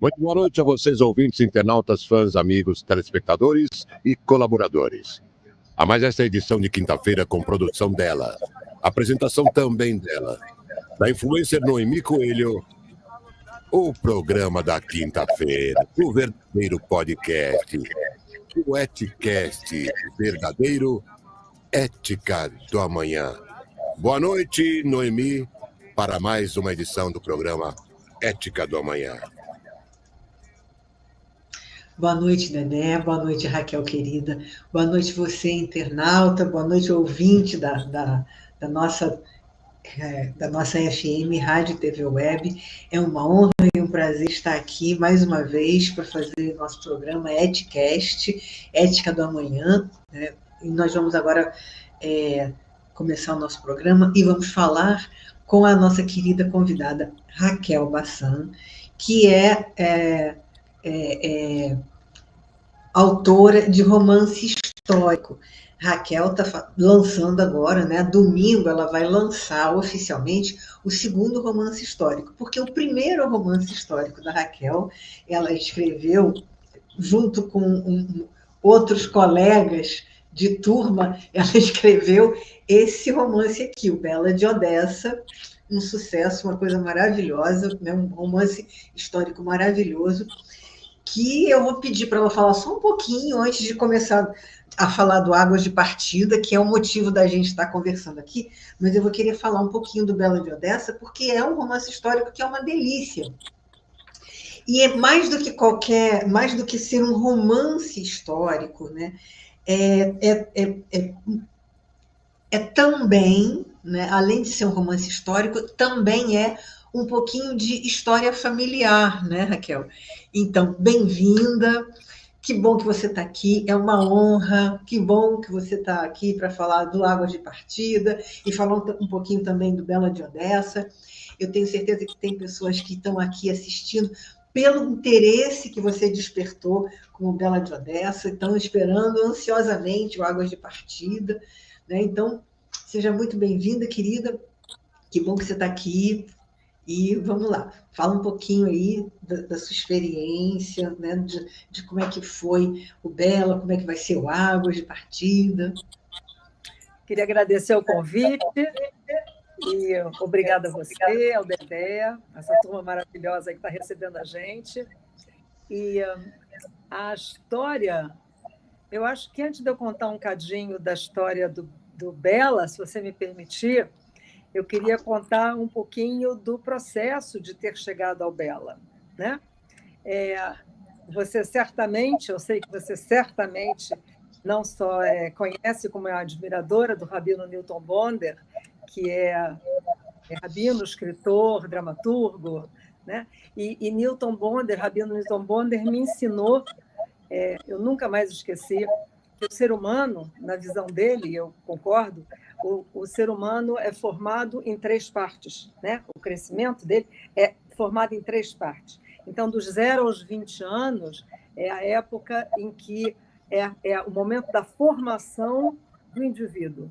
Muito boa noite a vocês, ouvintes, internautas, fãs, amigos, telespectadores e colaboradores. A mais esta edição de quinta-feira com produção dela, apresentação também dela, da influencer Noemi Coelho, o programa da quinta-feira, o verdadeiro podcast, o Eticast, verdadeiro Ética do Amanhã. Boa noite, Noemi, para mais uma edição do programa Ética do Amanhã. Boa noite, Dedé. Boa noite, Raquel, querida. Boa noite, você, internauta. Boa noite, ouvinte da nossa FM, Rádio TV Web. É uma honra e um prazer estar aqui mais uma vez para fazer nosso programa Eticast, Ética do Amanhã. Né? E nós vamos agora começar o nosso programa e vamos falar com a nossa querida convidada Raquel Bassan, que é autora de romance histórico. Raquel está lançando agora, né? Domingo ela vai lançar oficialmente o segundo romance histórico, porque o primeiro romance histórico da Raquel ela escreveu junto com outros colegas de turma, ela escreveu esse romance aqui, o Bela de Odessa, um sucesso, uma coisa maravilhosa, né? Um romance histórico maravilhoso, que eu vou pedir para ela falar só um pouquinho antes de começar a falar do Águas de Partida, que é o motivo da gente estar conversando aqui, mas eu vou querer falar um pouquinho do Bela de Odessa, porque é um romance histórico que é uma delícia. E é mais do que ser um romance histórico, né? Também, né, além de ser um romance histórico, também é um pouquinho de história familiar, né, Raquel? Então, bem-vinda, que bom que você está aqui, é uma honra, que bom que você está aqui para falar do Águas de Partida e falar um pouquinho também do Bela de Odessa. Eu tenho certeza que tem pessoas que estão aqui assistindo pelo interesse que você despertou com o Bela de Odessa, estão esperando ansiosamente o Águas de Partida, né? Então, seja muito bem-vinda, querida, que bom que você está aqui. E vamos lá, fala um pouquinho aí da sua experiência, né, de como é que foi o Bela, como é que vai ser o Águas de Partida. Queria agradecer o convite e obrigada a você, ao Dedé, essa turma maravilhosa que está recebendo a gente. E a história, eu acho que antes de eu contar um cadinho da história do Bela, se você me permitir, eu queria contar um pouquinho do processo de ter chegado ao Bela, né? Você certamente, eu sei que você certamente não só conhece, como é admiradora do Rabino Newton Bonder, que é rabino, escritor, dramaturgo, né? E Rabino Newton Bonder me ensinou, eu nunca mais esqueci, que o ser humano, na visão dele, eu concordo, o ser humano é formado em 3 partes, né? O crescimento dele é formado em 3 partes. Então, dos 0 aos 20 anos, é a época em que é o momento da formação do indivíduo,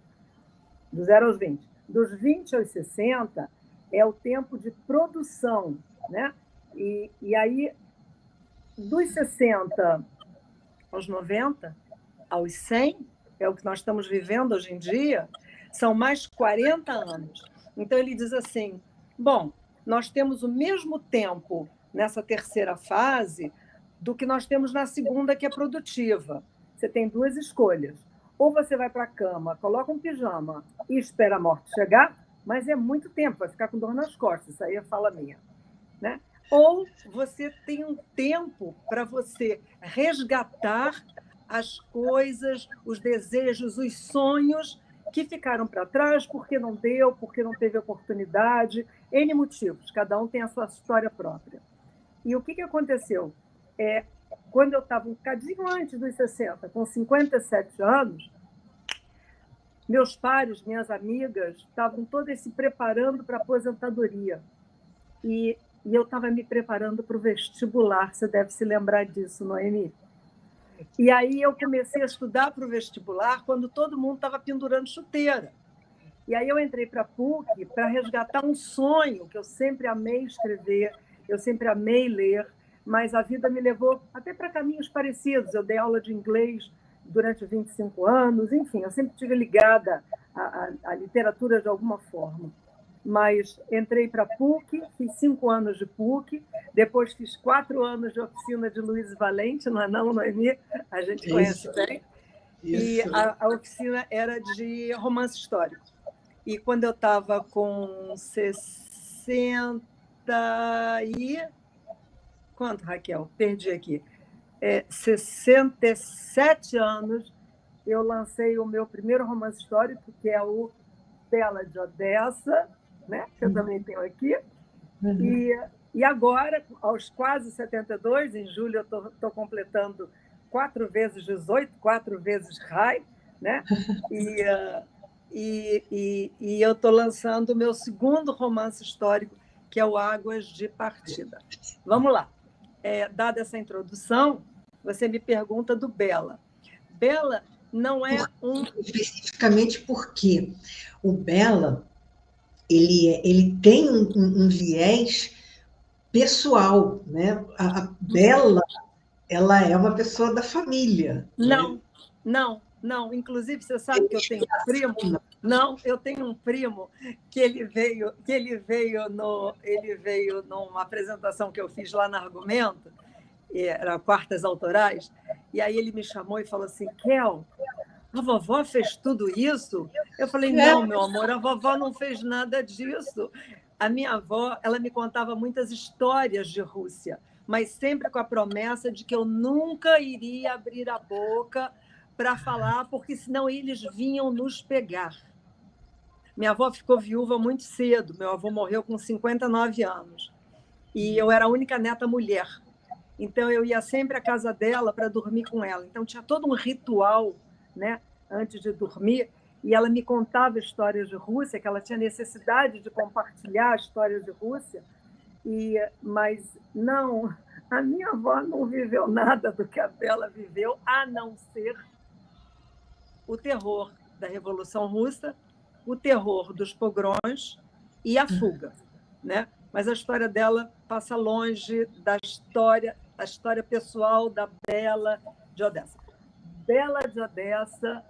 dos 0 aos 20. Dos 20 aos 60, é o tempo de produção, né? E aí, dos 60 aos 90, aos 100, é o que nós estamos vivendo hoje em dia, são mais 40 anos. Então, ele diz assim, bom, nós temos o mesmo tempo nessa terceira fase do que nós temos na segunda, que é produtiva. Você tem 2 escolhas. Ou você vai para a cama, coloca um pijama e espera a morte chegar, mas é muito tempo, vai ficar com dor nas costas, isso aí é fala minha, né? Ou você tem um tempo para você resgatar as coisas, os desejos, os sonhos que ficaram para trás porque não deu, porque não teve oportunidade, N motivos, cada um tem a sua história própria. E o que aconteceu? quando eu estava um bocadinho antes dos 60, com 57 anos, meus pares, minhas amigas, estavam todas se preparando para a aposentadoria. E eu estava me preparando para o vestibular, você deve se lembrar disso, Noemi. E aí eu comecei a estudar para o vestibular quando todo mundo estava pendurando chuteira. E aí eu entrei para a PUC para resgatar um sonho que eu sempre amei escrever, eu sempre amei ler, mas a vida me levou até para caminhos parecidos. Eu dei aula de inglês durante 25 anos, enfim, eu sempre estive ligada à literatura de alguma forma. Mas entrei para a PUC, fiz 5 anos de PUC, depois fiz 4 anos de oficina de Luiz Valente, não é não, Noemi? A gente conhece bem. E a oficina era de romance histórico. E quando eu estava com 60 e... Quanto, Raquel? Perdi aqui. 67 anos, eu lancei o meu primeiro romance histórico, que é o Bela de Odessa, né? Que eu também tenho aqui. E agora, aos quase 72, em julho eu estou completando 4 vezes 18, 4 vezes RAI, né? E eu estou lançando o meu segundo romance histórico, que é o Águas de Partida. Vamos lá. Dada essa introdução, você me pergunta do Bela. Bela não é especificamente porque o Bela ele tem um viés pessoal, né? A Bela, ela é uma pessoa da família. Não. Inclusive, você sabe que eu tenho um primo. Não, eu tenho um primo que ele veio numa apresentação que eu fiz lá na Argumento, era Quartas Autorais, e aí ele me chamou e falou assim: Kel, a vovó fez tudo isso? Eu falei: não, meu amor, a vovó não fez nada disso. A minha avó, ela me contava muitas histórias de Rússia, mas sempre com a promessa de que eu nunca iria abrir a boca para falar, porque senão eles vinham nos pegar. Minha avó ficou viúva muito cedo, meu avô morreu com 59 anos, e eu era a única neta mulher. Então, eu ia sempre à casa dela para dormir com ela. Então, tinha todo um ritual, né, antes de dormir, e ela me contava histórias de Rússia, que ela tinha necessidade de compartilhar histórias de Rússia, mas não, a minha avó não viveu nada do que a Bela viveu, a não ser o terror da Revolução Russa, o terror dos pogroms e a fuga, né? Mas a história dela passa longe da história pessoal da Bela de Odessa. Bela de Odessa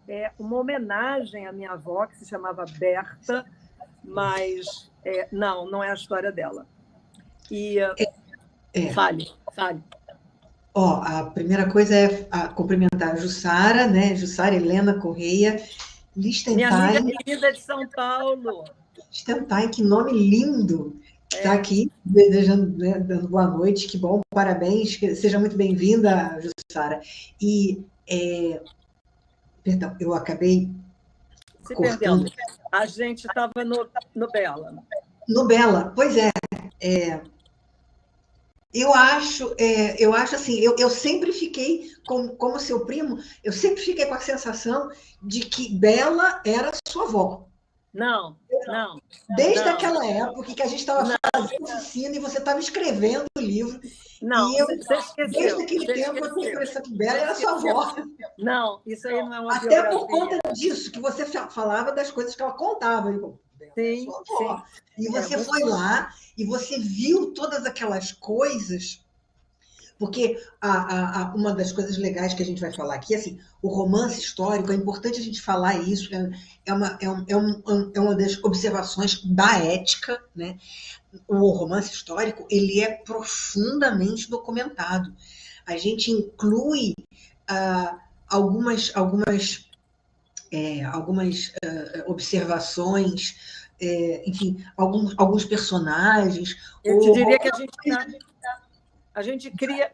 é uma homenagem à minha avó, que se chamava Berta, mas não é a história dela. Fale. A primeira coisa é cumprimentar a Jussara, né? Jussara Helena Correia, Lichtenstein. Minha amiga querida de São Paulo. Lichtenstein, que nome lindo! Está aqui, desejando, né, dando boa noite, que bom, parabéns, seja muito bem-vinda, Jussara. Perdão, eu acabei se cortando. Perdendo. A gente estava no Bela. No Bela, pois é. Eu acho assim, eu sempre fiquei, como seu primo, eu sempre fiquei com a sensação de que Bela era sua avó. Não. Desde aquela época que a gente estava fazendo oficina e você estava escrevendo o livro. Não, e você esqueceu. Desde aquele tempo eu tenho a impressão que Bela era sua avó. Não, isso aí não é uma Até biografia. por conta disso, que você falava das coisas que ela contava. Sim. E você foi lá e você viu todas aquelas coisas, porque uma das coisas legais que a gente vai falar aqui, assim, o romance histórico, é importante a gente falar isso, é uma das observações da ética, né? O romance histórico, ele é profundamente documentado. A gente inclui algumas observações, enfim, alguns personagens. Eu te diria que a gente cria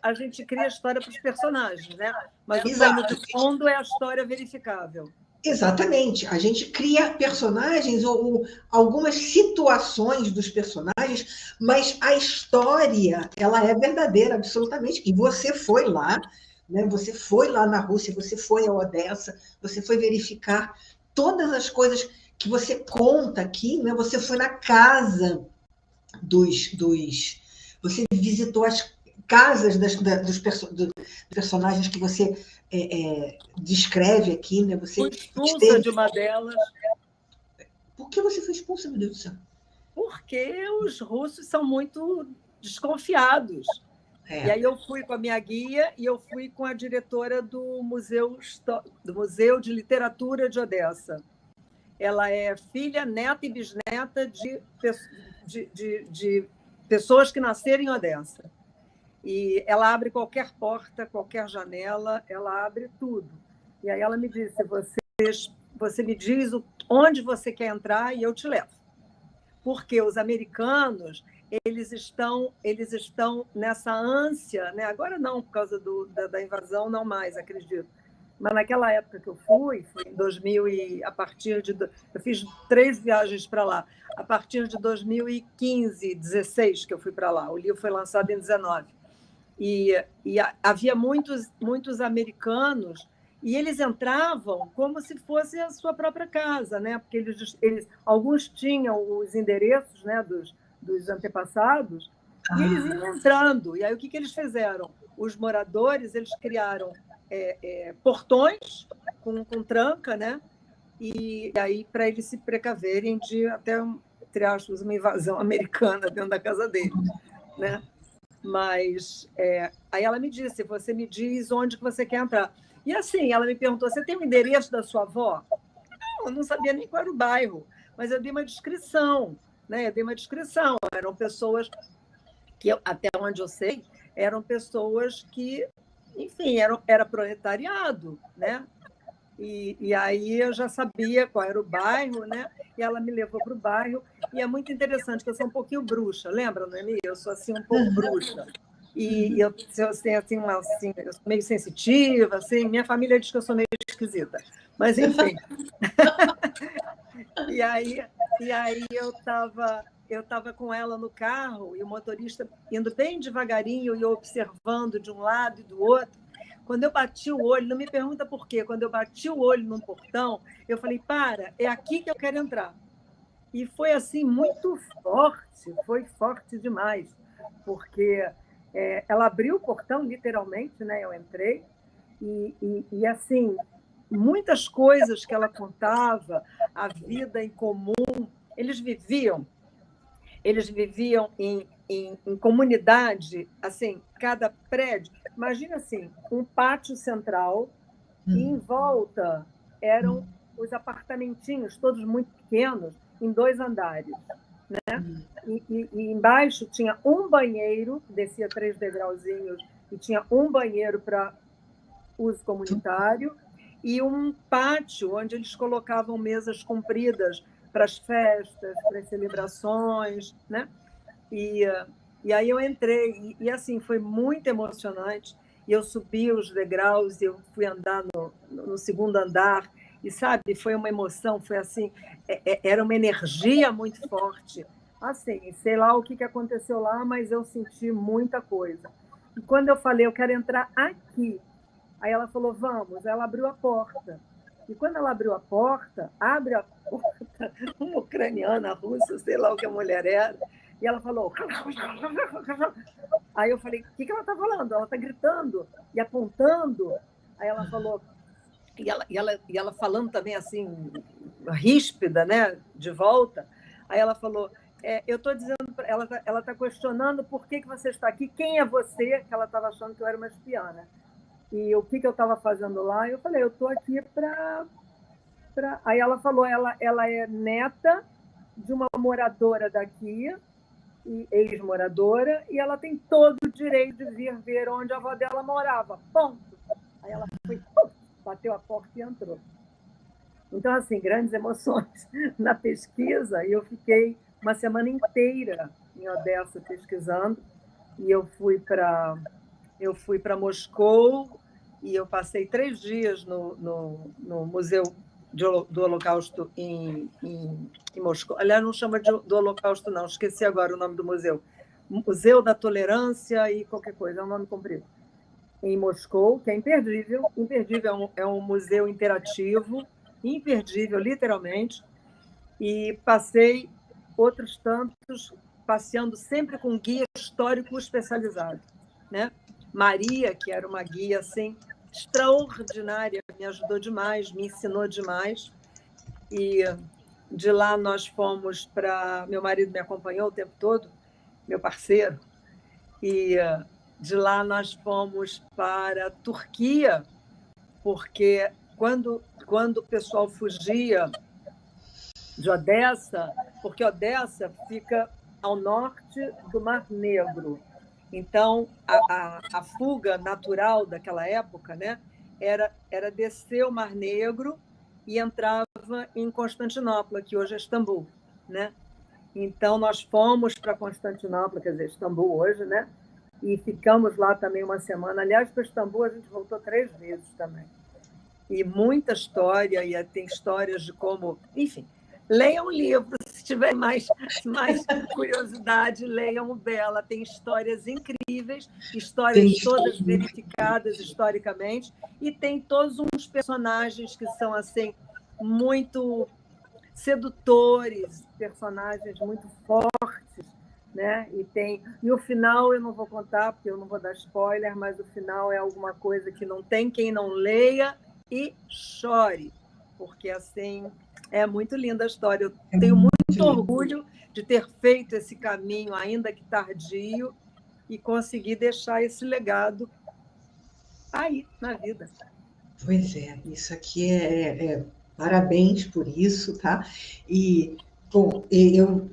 a história para os personagens, né? Mas o plano de fundo é a história verificável. Exatamente. A gente cria personagens ou algumas situações dos personagens, mas a história, ela é verdadeira, absolutamente. E você foi lá, né? Você foi lá na Rússia, você foi a Odessa, você foi verificar todas as coisas que você conta aqui, né? Você foi na casa dos você visitou as casas dos personagens que você descreve aqui, né? Fui Você expulsa esteve. de uma delas. Por que você foi expulsa, meu Deus do céu? Porque os russos são muito desconfiados. E aí eu fui com a minha guia e eu fui com a diretora do Museu de Literatura de Odessa. Ela é filha, neta e bisneta de pessoas que nasceram em Odessa. E ela abre qualquer porta, qualquer janela, ela abre tudo. E aí ela me disse, você me diz onde você quer entrar e eu te levo. Porque os americanos eles estão nessa ânsia, né? Agora não, por causa da invasão, não mais, acredito. Mas naquela época que eu fui em 2000 e eu fiz 3 viagens para lá. A partir de 2015, 16 que eu fui para lá. O livro foi lançado em 19. E havia muitos americanos e eles entravam como se fosse a sua própria casa, né? Porque alguns tinham os endereços, né, dos antepassados e eles iam entrando. E aí o que eles fizeram? Os moradores eles criaram portões com tranca, né? E aí para eles se precaverem de até, entre aspas, uma invasão americana dentro da casa deles, né? Mas aí ela me disse, você me diz onde que você quer entrar. E assim, ela me perguntou, você tem o endereço da sua avó? Não, eu não sabia nem qual era o bairro, mas eu dei uma descrição, né? Eu dei uma descrição. Eram pessoas que, até onde eu sei, eram pessoas que, enfim, era proletariado, né? E aí eu já sabia qual era o bairro, né? E ela me levou para o bairro. E é muito interessante, que eu sou um pouquinho bruxa, lembra, Noemi? Eu sou assim um pouco bruxa. E eu sou eu sou meio sensitiva, assim. Minha família diz que eu sou meio esquisita. Mas, enfim. E aí eu estava com ela no carro e o motorista indo bem devagarinho e eu observando de um lado e do outro. Quando eu bati o olho, não me pergunta por quê, quando eu bati o olho num portão, eu falei, é aqui que eu quero entrar. E foi assim muito forte, foi forte demais, porque ela abriu o portão, literalmente, né? Eu entrei, e assim, muitas coisas que ela contava, a vida em comum, eles viviam em comunidade, assim, cada prédio. Imagina assim, um pátio central e em volta eram os apartamentinhos, todos muito pequenos, em 2 andares. Né? E embaixo tinha um banheiro, descia 3 degrauzinhos, e tinha um banheiro para uso comunitário e um pátio onde eles colocavam mesas compridas para as festas, para as celebrações, né? E aí eu entrei, e assim, foi muito emocionante. E eu subi os degraus, eu fui andar no segundo andar, e sabe, foi uma emoção, foi assim, era uma energia muito forte. Assim, sei lá o que aconteceu lá, mas eu senti muita coisa. E quando eu falei, eu quero entrar aqui, aí ela falou, vamos. Ela abriu a porta. E quando ela abriu a porta, abre a porta, uma ucraniana, russa, sei lá o que a mulher era, e ela falou... Aí eu falei, o que ela está falando? Ela está gritando e apontando. Aí ela falou... E ela falando também assim, ríspida, né, de volta. Aí ela falou, eu estou dizendo... Ela está questionando por que você está aqui, quem é você? Que ela estava achando que eu era uma espiã, né? E o que eu estava fazendo lá? Eu falei, eu estou aqui para... Aí ela falou, ela é neta de uma moradora daqui, ex-moradora, e ela tem todo o direito de vir ver onde a avó dela morava. Ponto. Aí ela foi, bateu a porta e entrou. Então, assim, grandes emoções na pesquisa, e eu fiquei uma semana inteira em Odessa pesquisando, e eu fui para Moscou, e eu passei 3 dias no Museu do Holocausto em Moscou. Aliás, não chama do Holocausto, não, esqueci agora o nome do museu. Museu da Tolerância e qualquer coisa, é um nome comprido. Em Moscou, que é imperdível. Imperdível, é um museu interativo, imperdível, literalmente. E passei outros tantos, passeando sempre com guia histórico especializado, né? Maria, que era uma guia assim, extraordinária, me ajudou demais, me ensinou demais. E de lá nós fomos para... Meu marido me acompanhou o tempo todo, meu parceiro, e de lá nós fomos para a Turquia, porque quando o pessoal fugia de Odessa, porque Odessa fica ao norte do Mar Negro. Então, a fuga natural daquela época, né, era descer o Mar Negro e entrava em Constantinopla, que hoje é Istambul, né? Então, nós fomos para Constantinopla, quer dizer, Istambul hoje, né? E ficamos lá também uma semana. Aliás, para Istambul a gente voltou 3 vezes também. E muita história, e tem histórias de como... Enfim, leiam o livro, se tiver mais curiosidade, leiam o Bela. Tem histórias incríveis, histórias todas verificadas historicamente, e tem todos uns personagens que são assim muito sedutores, personagens muito fortes, né? E o final eu não vou contar, porque eu não vou dar spoiler, mas o final é alguma coisa que não tem quem não leia e chore, porque assim é muito linda a história. Eu tenho muito orgulho de ter feito esse caminho, ainda que tardio, e conseguir deixar esse legado aí na vida. Pois é, isso aqui parabéns por isso, tá? E, bom, eu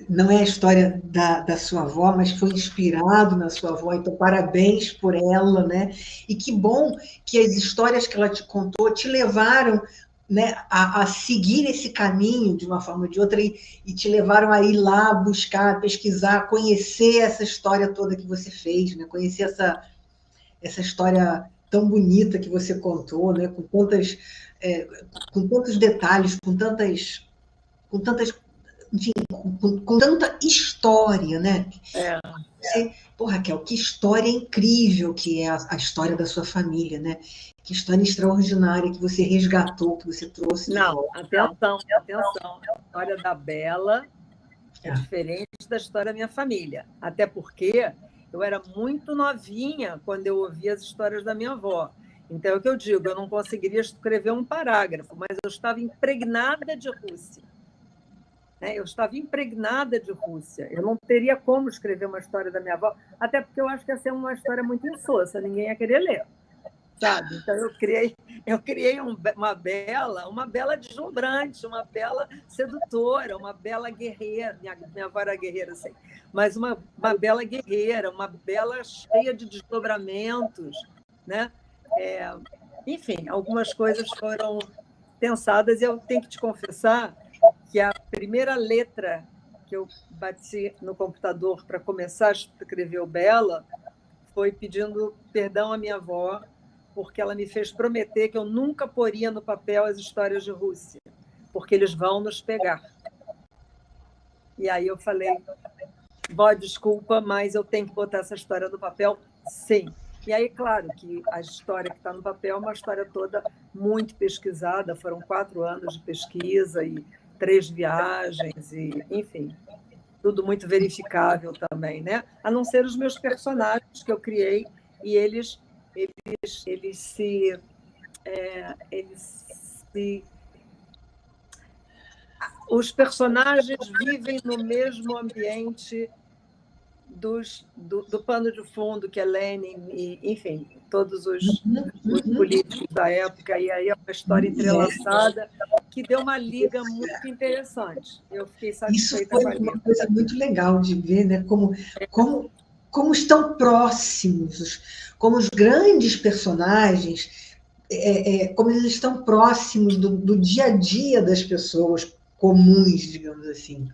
não é a história da sua avó, mas foi inspirado na sua avó, então parabéns por ela, né? E que bom que as histórias que ela te contou te levaram, né, a seguir esse caminho de uma forma ou de outra e te levaram a ir lá buscar, pesquisar, conhecer essa história toda que você fez, né? Conhecer essa história tão bonita que você contou, né? Com tantos detalhes, com tantas, enfim, com tanta história, né? Pô, Raquel, que história incrível que é a história da sua família, né? Que história extraordinária que você resgatou, que você trouxe de volta. Atenção. A história da Bela é diferente da história da minha família. Até porque eu era muito novinha quando eu ouvia as histórias da minha avó. Então, é o que eu digo, eu não conseguiria escrever um parágrafo, mas eu estava impregnada de Rússia. Eu estava impregnada de Rússia. Eu não teria como escrever uma história da minha avó, até porque eu acho que ia ser uma história muito insossa, ninguém ia querer ler, sabe? Então, eu criei uma Bela deslumbrante, uma Bela sedutora, uma Bela guerreira. Minha avó era guerreira, assim, mas uma Bela guerreira, uma Bela cheia de desdobramentos, né? Enfim, algumas coisas foram pensadas, e eu tenho que te confessar que a primeira letra que eu bati no computador para começar a escrever o Bela foi pedindo perdão à minha avó, porque ela me fez prometer que eu nunca poria no papel as histórias de Rússia, porque eles vão nos pegar. E aí eu falei, vó, desculpa, mas eu tenho que botar essa história no papel, sim. E aí, claro, que a história que está no papel é uma história toda muito pesquisada, foram 4 anos de pesquisa e 3 viagens, e, enfim, tudo muito verificável também, né? A não ser os meus personagens que eu criei, e eles se os personagens vivem no mesmo ambiente do pano de fundo, que é Lenin, e, enfim, todos os políticos da época, e aí é uma história entrelaçada que deu uma liga muito interessante. Eu fiquei satisfeita com a liga. Isso foi uma coisa muito legal de ver, né? Como estão próximos, como os grandes personagens, como eles estão próximos do dia a dia das pessoas comuns, digamos assim.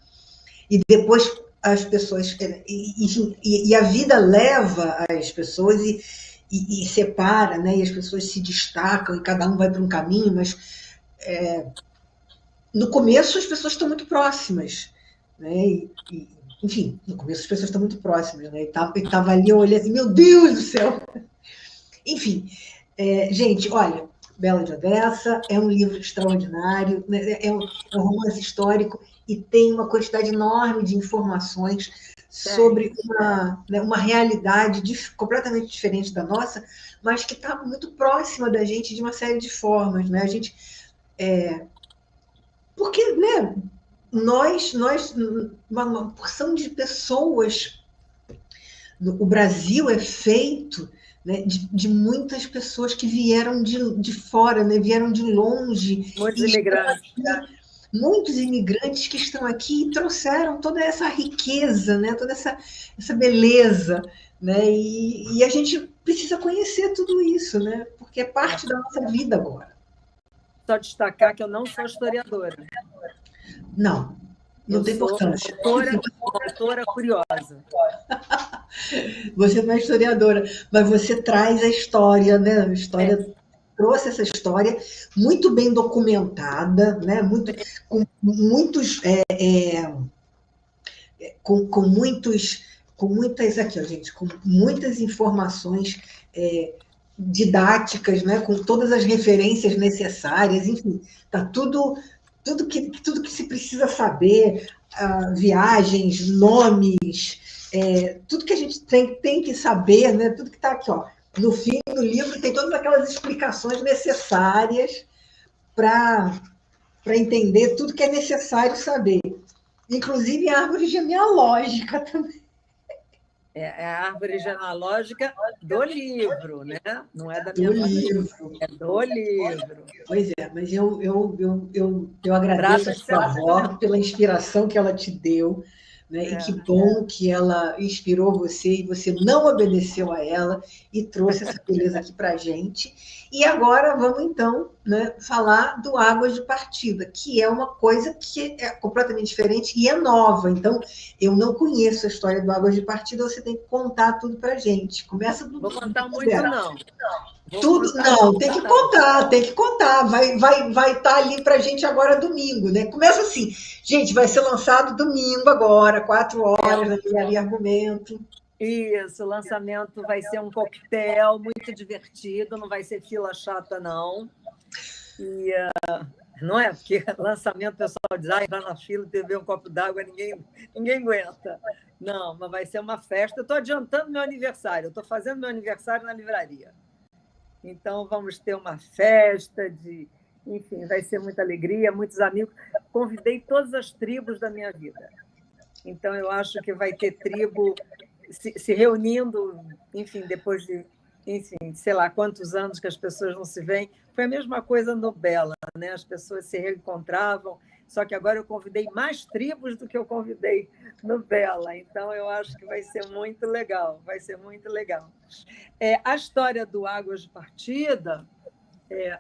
E depois as pessoas... E a vida leva as pessoas e separa, né? E as pessoas se destacam, e cada um vai para um caminho, mas no começo as pessoas estão muito próximas, né? Enfim, no começo as pessoas estão muito próximas, né? E estava ali, eu olhei assim, meu Deus do céu! Enfim, gente, olha, Bela de Odessa é um livro extraordinário, né? É um romance histórico e tem uma quantidade enorme de informações sobre uma realidade completamente diferente da nossa, mas que está muito próxima da gente de uma série de formas, né? A gente, porque, né? Nós, uma porção de pessoas, o Brasil é feito, né, de muitas pessoas que vieram de fora, né, vieram de longe. Muitos imigrantes. Muitos imigrantes que estão aqui e trouxeram toda essa riqueza, né, toda essa beleza, né, e a gente precisa conhecer tudo isso, né, porque é parte da nossa vida agora. Só destacar que eu não sou historiadora. Não tem importância. Autora curiosa. Você não é historiadora, mas você traz a história, né? A história trouxe essa história muito bem documentada, né? Com muitos com muitas aqui, ó, gente, com muitas informações didáticas, né? Com todas as referências necessárias, enfim, tá tudo que se precisa saber, viagens, nomes, tudo que a gente tem que saber, né? Tudo que está aqui, ó. No fim do livro tem todas aquelas explicações necessárias para entender tudo que é necessário saber, inclusive a árvore genealógica também. É a árvore genealógica do livro, né? Não é da minha livro. É do livro. Pois é, mas eu agradeço a sua avó pela inspiração que ela te deu, né? E que bom que ela inspirou você e você não obedeceu a ela e trouxe essa beleza aqui para a gente. E agora vamos, então, né, falar do Águas de Partida, que é uma coisa que é completamente diferente e é nova. Então, eu não conheço a história do Águas de Partida, você tem que contar tudo para a gente. Começa do... Vou contar muito, não. Tudo, não, tem que contar. Vai estar ali para a gente agora domingo, né? Começa assim, gente, vai ser lançado domingo agora, 4h, na Livraria Argumento. Isso, o lançamento vai ser um coquetel muito divertido, não vai ser fila chata, não. E não é, porque lançamento o pessoal diz, entrar na fila, beber um copo d'água, ninguém aguenta. Não, mas vai ser uma festa. Eu estou adiantando meu aniversário, eu estou fazendo meu aniversário na livraria. Então, vamos ter uma festa enfim, vai ser muita alegria, muitos amigos. Convidei todas as tribos da minha vida. Então, eu acho que vai ter tribo se reunindo, enfim, depois de, enfim, sei lá quantos anos que as pessoas não se veem. Foi a mesma coisa no Bela, né? As pessoas se reencontravam, só que agora eu convidei mais tribos do que eu convidei no Bela. Então, eu acho que vai ser muito legal, vai ser muito legal. A história do Águas de Partida,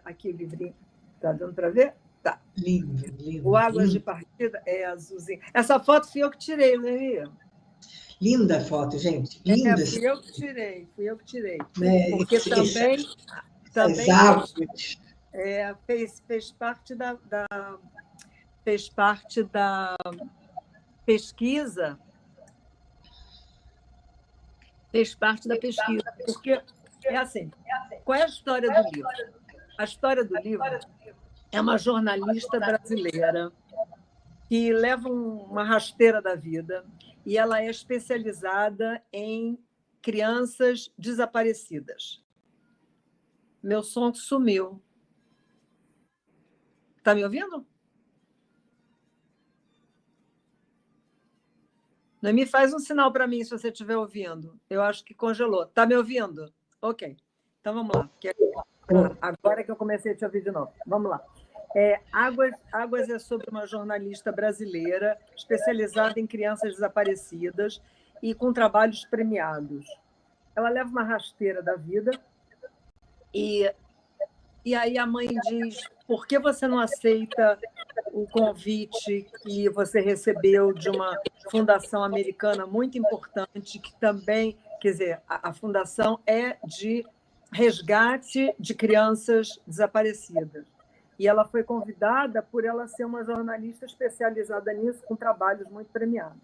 aqui o livrinho, está dando para ver? Tá. Lindo. O Águas de Partida é azulzinho. Essa foto fui eu que tirei, Leni. Linda foto, gente. Linda. Fui eu que tirei. Porque também fez parte da pesquisa. Fez parte da pesquisa. Porque é assim, qual é a história do livro? A história do livro é uma jornalista brasileira que leva uma rasteira da vida e ela é especializada em crianças desaparecidas. Meu som sumiu. Está me ouvindo? Noemi, faz um sinal para mim se você estiver ouvindo. Eu acho que congelou. Está me ouvindo? Ok. Então vamos lá. Agora que eu comecei a te ouvir de novo. Vamos lá. Águas é sobre uma jornalista brasileira especializada em crianças desaparecidas e com trabalhos premiados. Ela leva uma rasteira da vida e aí a mãe diz: por que você não aceita o convite que você recebeu de uma fundação americana muito importante, que também, quer dizer, a fundação é de resgate de crianças desaparecidas. E ela foi convidada por ela ser uma jornalista especializada nisso, com trabalhos muito premiados.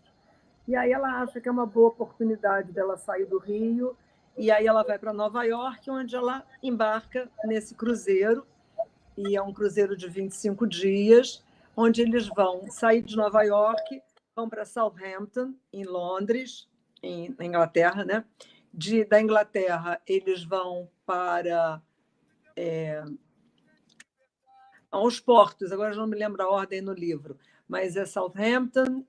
E aí ela acha que é uma boa oportunidade dela sair do Rio, e aí ela vai para Nova York, onde ela embarca nesse cruzeiro, e é um cruzeiro de 25 dias, onde eles vão sair de Nova York, vão para Southampton, em Londres, na Inglaterra, né? Da Inglaterra, eles vão para aos portos, agora não me lembro a ordem no livro, mas é Southampton,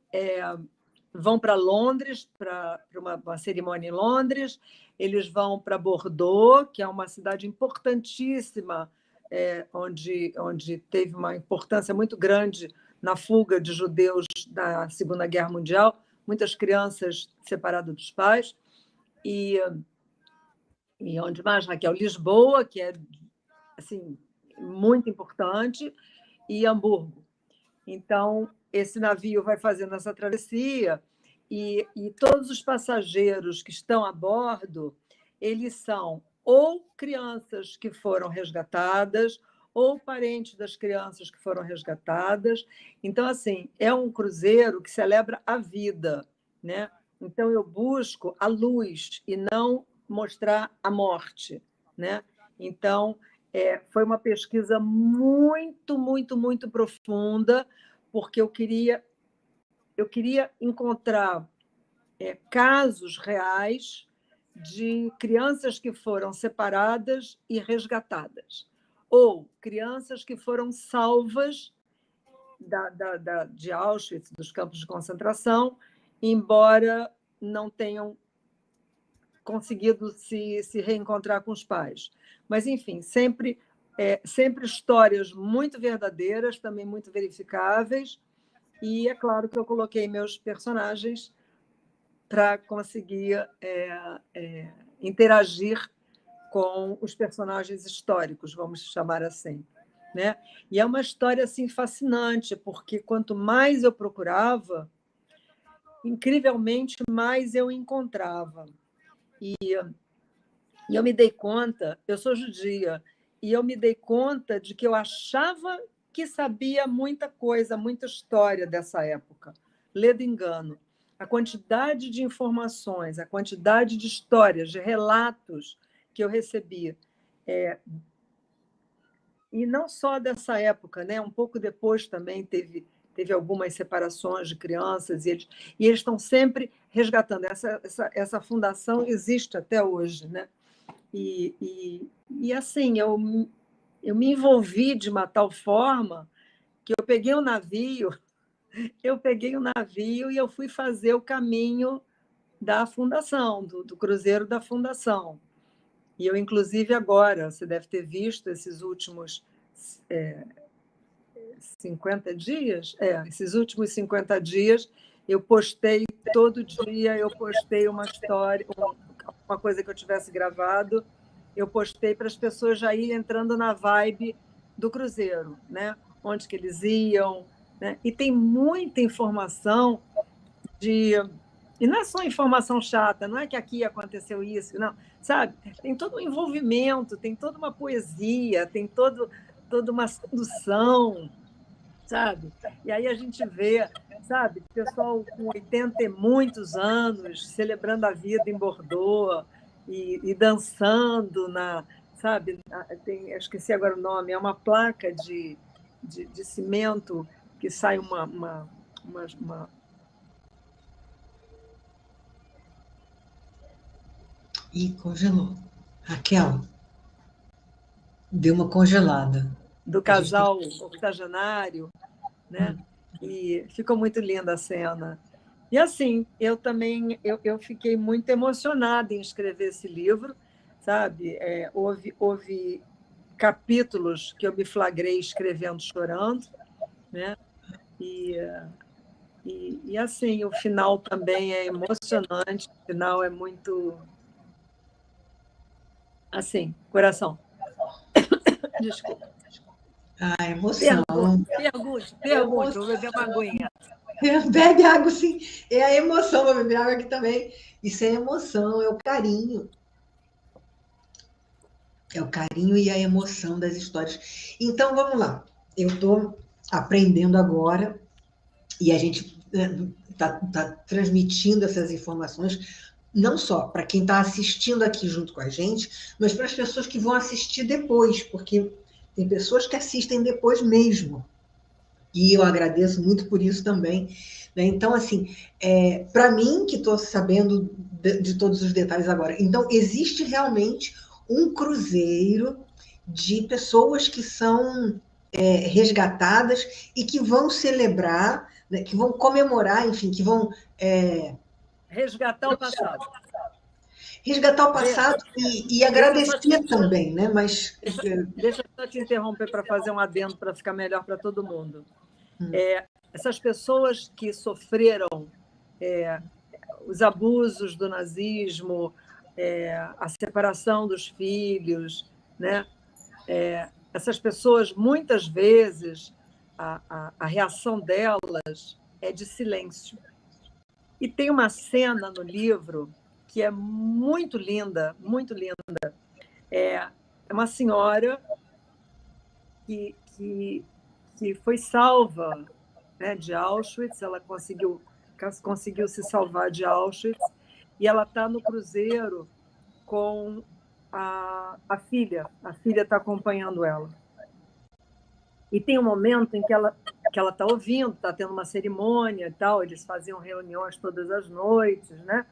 vão para Londres, para uma cerimônia em Londres, eles vão para Bordeaux, que é uma cidade importantíssima, onde teve uma importância muito grande na fuga de judeus da Segunda Guerra Mundial, muitas crianças separadas dos pais, e onde mais, Raquel? Lisboa, que é assim, muito importante, e Hamburgo. Então, esse navio vai fazendo essa travessia e todos os passageiros que estão a bordo, eles são ou crianças que foram resgatadas ou parentes das crianças que foram resgatadas. Então, assim, é um cruzeiro que celebra a vida, né? Então, eu busco a luz e não mostrar a morte, né? Então, foi uma pesquisa muito, muito, muito profunda, porque eu queria encontrar casos reais de crianças que foram separadas e resgatadas, ou crianças que foram salvas de Auschwitz, dos campos de concentração, embora não tenham conseguido se reencontrar com os pais. Mas, enfim, sempre histórias muito verdadeiras, também muito verificáveis, e é claro que eu coloquei meus personagens para conseguir interagir com os personagens históricos, vamos chamar assim, né? E é uma história assim fascinante, porque quanto mais eu procurava, incrivelmente mais eu encontrava. E eu me dei conta, eu sou judia, e eu me dei conta de que eu achava que sabia muita coisa, muita história dessa época. Ledo engano. A quantidade de informações, a quantidade de histórias, de relatos que eu recebia. E não só dessa época, né? Um pouco depois também teve algumas separações de crianças, e eles estão sempre resgatando. Essa fundação existe até hoje, né? E assim, eu me envolvi de uma tal forma que eu peguei o navio e eu fui fazer o caminho da fundação, do cruzeiro da fundação. E eu, inclusive, agora, você deve ter visto esses últimos 50 dias, esses últimos 50 dias, eu postei todo dia, eu postei uma história, uma coisa que eu tivesse gravado, eu postei para as pessoas já irem entrando na vibe do cruzeiro, né? Onde que eles iam, né? E tem muita informação e não é só informação chata, não é que aqui aconteceu isso, não, sabe? Tem todo um envolvimento, tem toda uma poesia, tem toda uma sedução, sabe? E aí a gente vê, sabe, pessoal com 80 e muitos anos celebrando a vida em Bordeaux e dançando sabe? Eu esqueci agora o nome, é uma placa de cimento que sai uma. Ih, congelou. Raquel, deu uma congelada. Do casal octogenário, né? E ficou muito linda a cena. E assim, eu também eu fiquei muito emocionada em escrever esse livro, sabe? Houve capítulos que eu me flagrei escrevendo chorando, né? E assim, o final também é emocionante, o final é muito assim, coração. Desculpa. Emoção. Pergunte, vou beber uma aguinha. Bebe água, sim. É a emoção, vou beber água aqui também. Isso é emoção, é o carinho. É o carinho e a emoção das histórias. Então, vamos lá. eu estou aprendendo agora e a gente está transmitindo essas informações não só para quem está assistindo aqui junto com a gente, mas para as pessoas que vão assistir depois, porque tem pessoas que assistem depois mesmo. E eu agradeço muito por isso também. Né? Então, assim, para mim, que estou sabendo de todos os detalhes agora, então, existe realmente um cruzeiro de pessoas que são resgatadas e que vão celebrar, né, que vão comemorar, enfim, que vão resgatar o passado. Resgatar o passado e agradecer também, né? Mas deixa eu só te interromper para fazer um adendo para ficar melhor para todo mundo. Essas pessoas que sofreram os abusos do nazismo, a separação dos filhos, né? Essas pessoas, muitas vezes, a reação delas é de silêncio. E tem uma cena no livro que é muito linda, muito linda. É uma senhora que foi salva, né, de Auschwitz, ela conseguiu se salvar de Auschwitz, e ela está no cruzeiro com a filha está acompanhando ela. E tem um momento em que ela está ouvindo, está tendo uma cerimônia e tal, eles faziam reuniões todas as noites, né?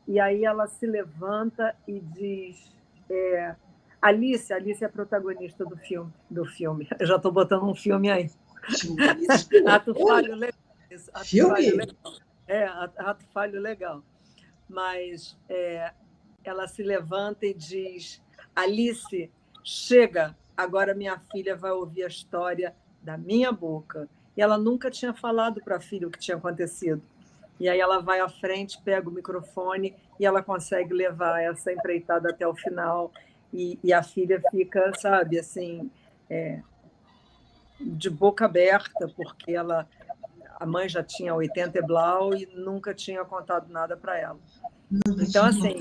E aí ela se levanta e diz... Alice é a protagonista do filme. Eu já estou botando um filme aí. Ato falho legal. Ato falho legal. Mas ela se levanta e diz: Alice, chega, agora minha filha vai ouvir a história da minha boca. E ela nunca tinha falado para a filha o que tinha acontecido. E aí ela vai à frente, pega o microfone e ela consegue levar essa empreitada até o final. E a filha fica, sabe, assim, de boca aberta, porque a mãe já tinha 80 e blau e nunca tinha contado nada para ela. Então, assim,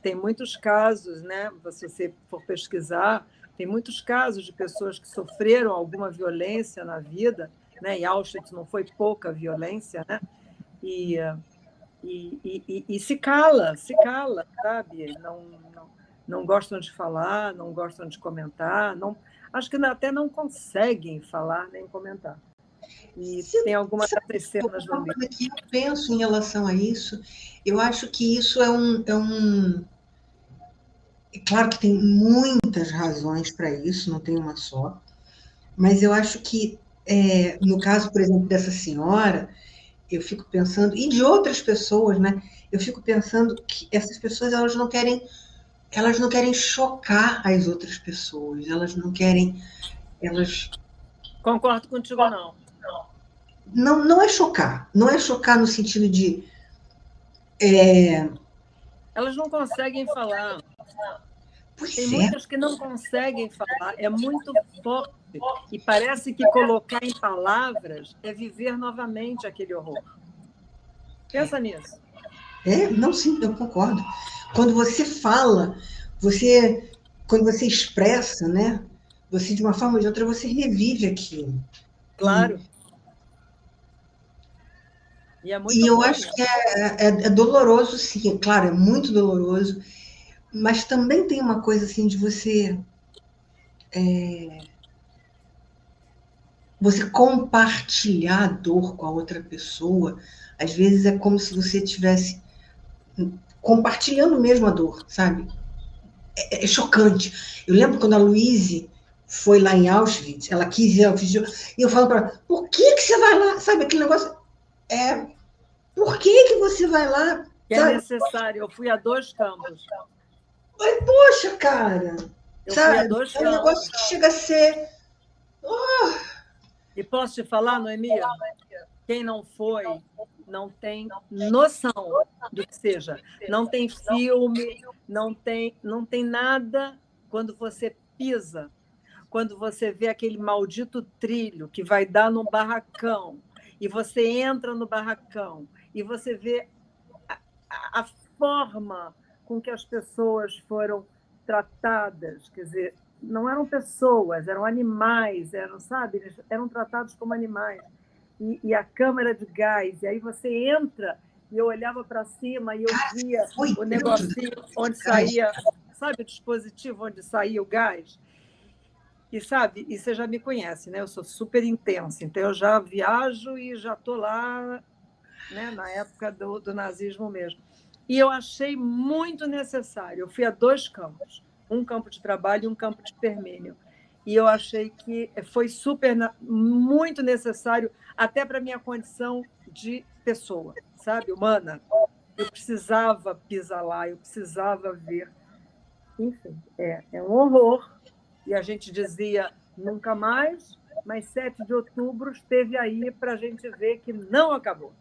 tem muitos casos, né? Se você for pesquisar, tem muitos casos de pessoas que sofreram alguma violência na vida, né? E Auschwitz não foi pouca violência, né? E se cala, sabe? Não gostam de falar, não gostam de comentar, acho que até não conseguem falar nem comentar. E tem algumas dessas cenas no livro. Que eu penso em relação a isso, eu acho que isso é claro que tem muitas razões para isso, não tem uma só, mas eu acho que, no caso, por exemplo, dessa senhora, eu fico pensando, e de outras pessoas, né? Eu fico pensando que essas pessoas elas não querem chocar as outras pessoas, elas não querem, Concordo contigo, não. Não é chocar, não é chocar no sentido de elas não conseguem falar. Tem muitas que não conseguem falar, é muito forte. E parece que colocar em palavras é viver novamente aquele horror. Pensa nisso. Não, sim, eu concordo. Quando você fala, quando você expressa, né? Você, de uma forma ou de outra, você revive aquilo. Claro. E é muito eu acho que é doloroso, sim, claro, é muito doloroso, mas também tem uma coisa assim de você compartilhar a dor com a outra pessoa. Às vezes é como se você estivesse compartilhando mesmo a dor, sabe? É chocante. Eu lembro quando a Luíse foi lá em Auschwitz, ela quis ir ao Auschwitz, e eu falo para ela, por que você vai lá? Sabe aquele negócio? Por que você vai lá? É necessário. Eu fui a 2 campos. Mas, poxa, cara. Eu fui a 2 campos. É um negócio que chega a ser... E posso te falar, Noemia? Quem não foi não tem noção do que seja. Não tem filme, não tem nada. Quando você pisa, quando você vê aquele maldito trilho que vai dar no barracão, e você entra no barracão, e você vê a forma com que as pessoas foram tratadas, quer dizer, não eram pessoas, eram animais, sabe? Eles eram tratados como animais. E a câmara de gás, e aí você entra, e eu olhava para cima e eu via o negocinho onde saía, sabe, o dispositivo onde saía o gás. E sabe, e você já me conhece, né? Eu sou super intensa, então eu já viajo e já estou lá, né, na época do nazismo mesmo. E eu achei muito necessário. Eu fui a 2 campos, um campo de trabalho e um campo de extermínio. E eu achei que foi muito necessário, até para a minha condição de pessoa, sabe, humana. Eu precisava pisar lá, eu precisava ver. Enfim, é um horror. E a gente dizia nunca mais, mas 7 de outubro esteve aí para a gente ver que não acabou.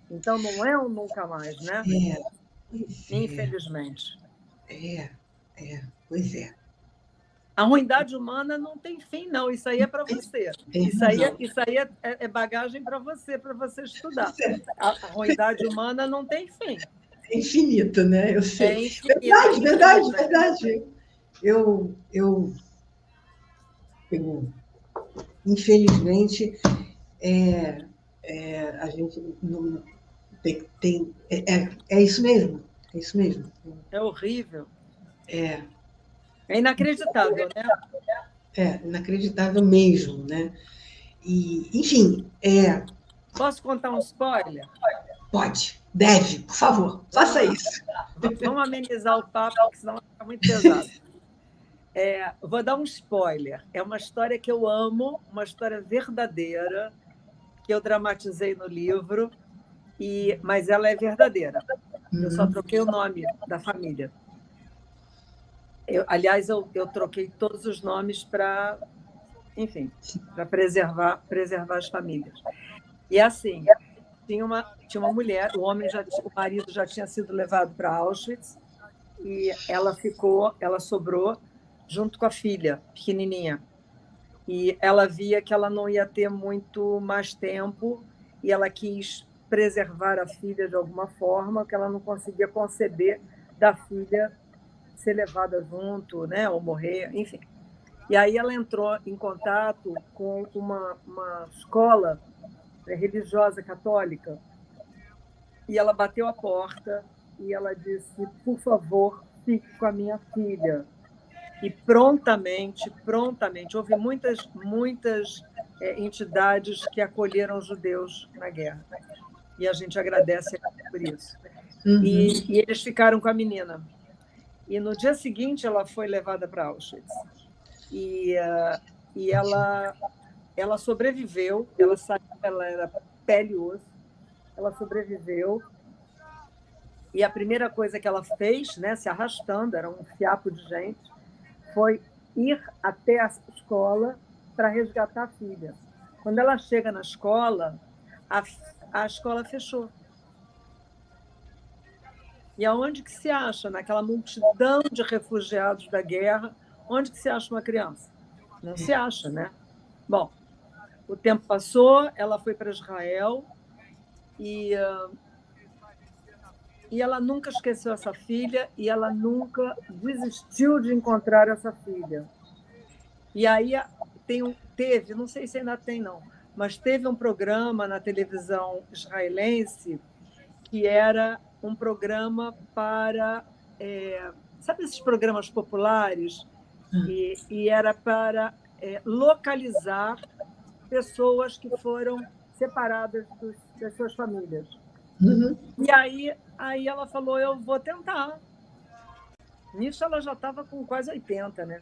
Então, não é um nunca mais, né? Infelizmente. Pois é. A ruindade humana não tem fim, não. Isso aí é para você. Isso aí é bagagem para você estudar. A ruindade humana não tem fim. É infinito, né? Eu sei. É infinito. Verdade. Eu infelizmente, a gente não tem é isso mesmo. É isso mesmo. É horrível. É inacreditável, né? Inacreditável mesmo, né? E, enfim, Posso contar um spoiler? Pode, deve, por favor, faça isso. Vamos amenizar o papo, porque senão vai ficar muito pesado. Vou dar um spoiler. É uma história que eu amo, uma história verdadeira, que eu dramatizei no livro, mas ela é verdadeira. Eu só troquei o nome da família. Aliás, eu troquei todos os nomes para, enfim, para preservar as famílias. E assim, tinha uma mulher, o marido já tinha sido levado para Auschwitz e ela sobrou junto com a filha pequenininha. E ela via que ela não ia ter muito mais tempo e ela quis preservar a filha de alguma forma, que ela não conseguia conceber da filha ser levada junto, né, ou morrer, enfim. E aí ela entrou em contato com uma escola religiosa católica e ela bateu a porta e ela disse: por favor, fique com a minha filha. E prontamente, houve muitas entidades que acolheram os judeus na guerra. E a gente agradece por isso. E eles ficaram com a menina. E no dia seguinte ela foi levada para Auschwitz. E ela sobreviveu, ela era pele e osso, ela sobreviveu. E a primeira coisa que ela fez, né, se arrastando, era um fiapo de gente, foi ir até a escola para resgatar a filha. Quando ela chega na escola, a escola fechou. E aonde que se acha, naquela multidão de refugiados da guerra, onde que se acha uma criança? Não se acha, né? Bom, o tempo passou, ela foi para Israel e ela nunca esqueceu essa filha e ela nunca desistiu de encontrar essa filha. E aí teve, não sei se ainda tem não, mas teve um programa na televisão israelense que era um programa para... sabe esses programas populares? E era para localizar pessoas que foram separadas das suas famílias. E aí ela falou: eu vou tentar. Nisso ela já estava com quase 80, né?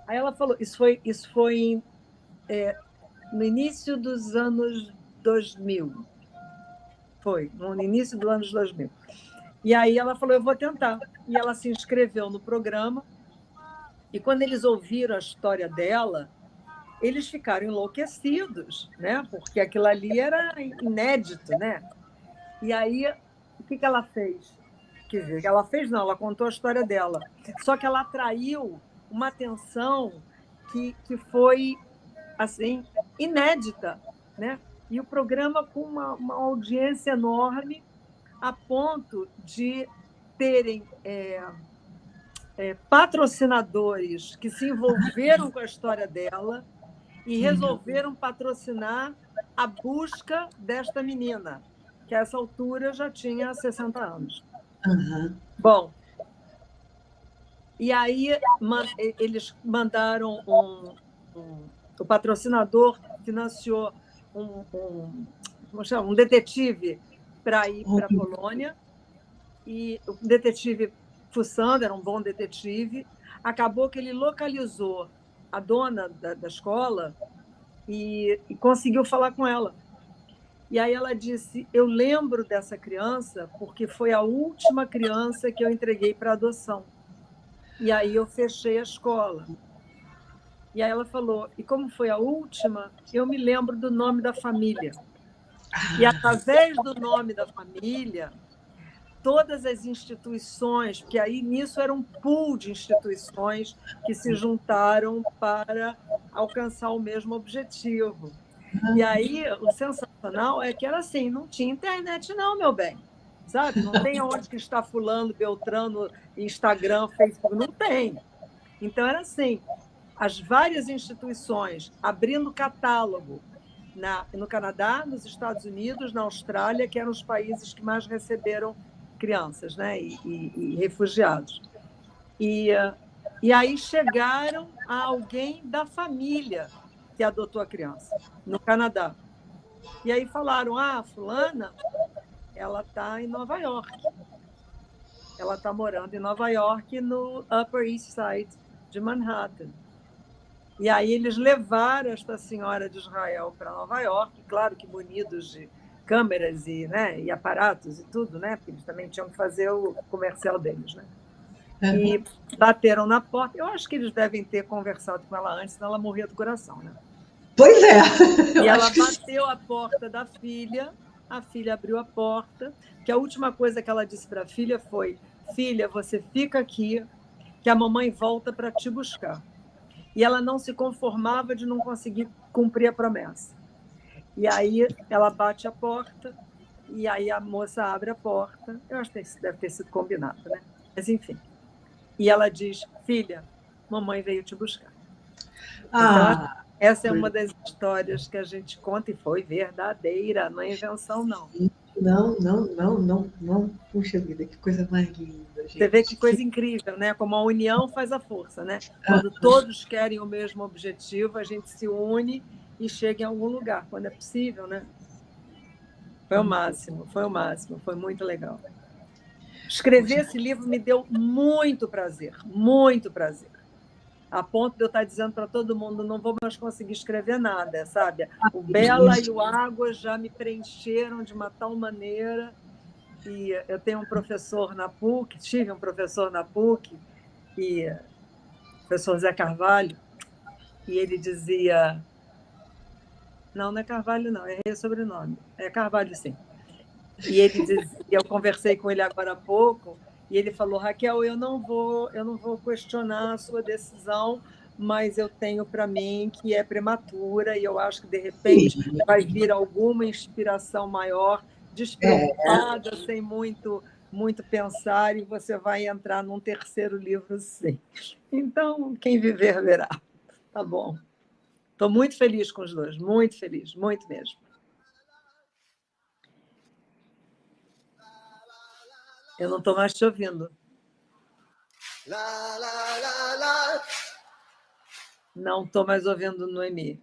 Aí ela falou, isso foi no início dos anos 2000. Foi, no início dos anos 2000. E aí ela falou: eu vou tentar. E ela se inscreveu no programa. E quando eles ouviram a história dela, eles ficaram enlouquecidos, né? Porque aquilo ali era inédito, né? E aí, o que ela fez? Quer dizer, ela fez não, ela contou a história dela. Só que ela atraiu uma atenção que foi assim inédita, né? E o programa com uma audiência enorme, a ponto de terem patrocinadores que se envolveram com a história dela e resolveram patrocinar a busca desta menina, que a essa altura já tinha 60 anos. Uhum. Bom, e aí eles mandaram o patrocinador financiou um detetive para ir para a Polônia, e o detetive, fuçando, era um bom detetive, acabou que ele localizou a dona da escola e conseguiu falar com ela. E aí ela disse, eu lembro dessa criança porque foi a última criança que eu entreguei para adoção. E aí eu fechei a escola. E aí ela falou, e como foi a última, eu me lembro do nome da família. E através do nome da família, todas as instituições, porque aí nisso era um pool de instituições que se juntaram para alcançar o mesmo objetivo. E aí o sensacional é que era assim, não tinha internet não, meu bem. Sabe? Não tem onde que está fulano, beltrano, Instagram, Facebook, não tem. Então era assim, as várias instituições abrindo catálogo no Canadá, nos Estados Unidos, na Austrália, que eram os países que mais receberam crianças, né? e refugiados. E aí chegaram a alguém da família que adotou a criança, no Canadá. E aí falaram, fulana, ela está em Nova York. Ela está morando em Nova York, no Upper East Side de Manhattan. E aí eles levaram esta senhora de Israel para Nova York, claro que munidos de câmeras e aparatos e tudo, né? Porque eles também tinham que fazer o comercial deles, né? E bateram na porta. Eu acho que eles devem ter conversado com ela antes, senão ela morria do coração, né? Pois é. E ela bateu a porta da filha, a filha abriu a porta, que a última coisa que ela disse para a filha foi, filha, você fica aqui, que a mamãe volta para te buscar. E ela não se conformava de não conseguir cumprir a promessa. E aí ela bate a porta, e aí a moça abre a porta. Eu acho que isso deve ter sido combinado, né? Mas, enfim. E ela diz, filha, mamãe veio te buscar. Então, essa é uma das histórias que a gente conta, e foi verdadeira, não é invenção, não. Não. Puxa vida, que coisa mais linda, gente. Você vê que coisa incrível, né? Como a união faz a força, né? Quando todos querem o mesmo objetivo, a gente se une e chega em algum lugar, quando é possível, né? Foi o máximo, foi muito legal. Escrever esse livro me deu muito prazer, a ponto de eu estar dizendo para todo mundo, não vou mais conseguir escrever nada, sabe? O Bela e o Água já me preencheram de uma tal maneira. E eu tenho um professor na PUC, tive um professor na PUC, o professor Zé Carvalho, e ele dizia... Não é Carvalho, não, errei o sobrenome. É Carvalho, sim. E ele dizia, eu conversei com ele agora há pouco, e ele falou, Raquel, eu não vou questionar a sua decisão, mas eu tenho para mim que é prematura, e eu acho que, de repente, vai vir alguma inspiração maior, despreocupada, sem muito pensar, e você vai entrar num terceiro livro, sim. Então, quem viver, verá. Tá bom. Estou muito feliz com os dois, muito feliz, muito mesmo. Eu não estou mais te ouvindo. Não estou mais ouvindo Noemi.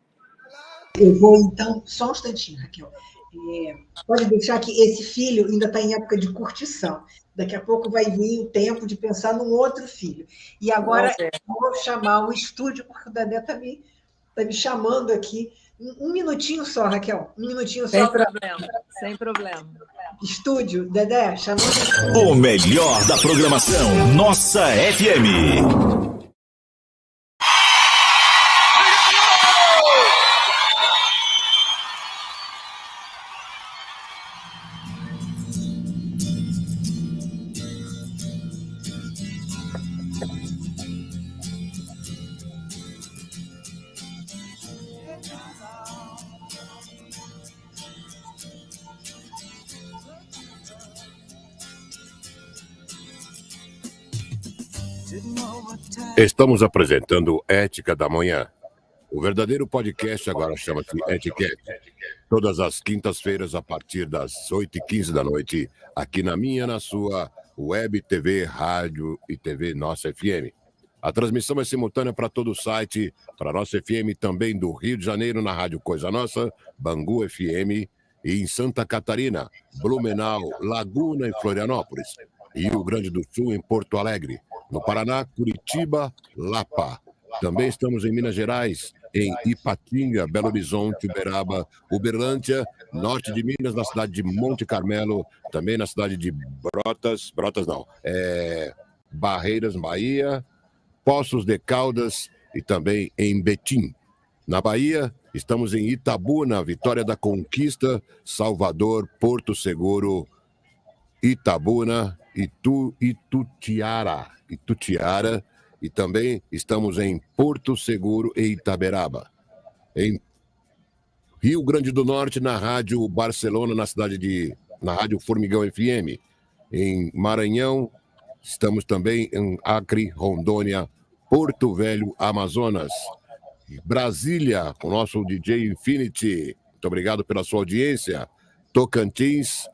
Eu vou, então, só um instantinho, Raquel. Pode deixar que esse filho ainda está em época de curtição. Daqui a pouco vai vir o tempo de pensar num outro filho. E agora vou chamar o estúdio, porque o Dedé está me chamando aqui. Um minutinho só, Raquel. Um minutinho só. Sem problema. Estúdio, Dedé, chamando. O melhor da programação, Nossa FM. Didn't Estamos apresentando Ética da Manhã. O verdadeiro podcast agora chama-se Etiquette. Todas as quintas-feiras, a partir das 8h15 da noite, aqui na sua web, TV, rádio e TV Nossa FM. A transmissão é simultânea para todo o site, para a Nossa FM também do Rio de Janeiro, na Rádio Coisa Nossa, Bangu FM, e em Santa Catarina, Blumenau, Laguna e Florianópolis, e Rio Grande do Sul, em Porto Alegre, no Paraná, Curitiba, Lapa. Também estamos em Minas Gerais, em Ipatinga, Belo Horizonte, Uberaba, Uberlândia, norte de Minas, na cidade de Monte Carmelo, também na cidade de Barreiras, Bahia, Poços de Caldas e também em Betim. Na Bahia, estamos em Itabuna, Vitória da Conquista, Salvador, Porto Seguro, Itabuna, Itutiara, e também estamos em Porto Seguro e Itaberaba. Em Rio Grande do Norte, na Rádio Barcelona, na Rádio Formigão FM. Em Maranhão, estamos também em Acre, Rondônia, Porto Velho, Amazonas. Brasília, com o nosso DJ Infinity. Muito obrigado pela sua audiência. Tocantins,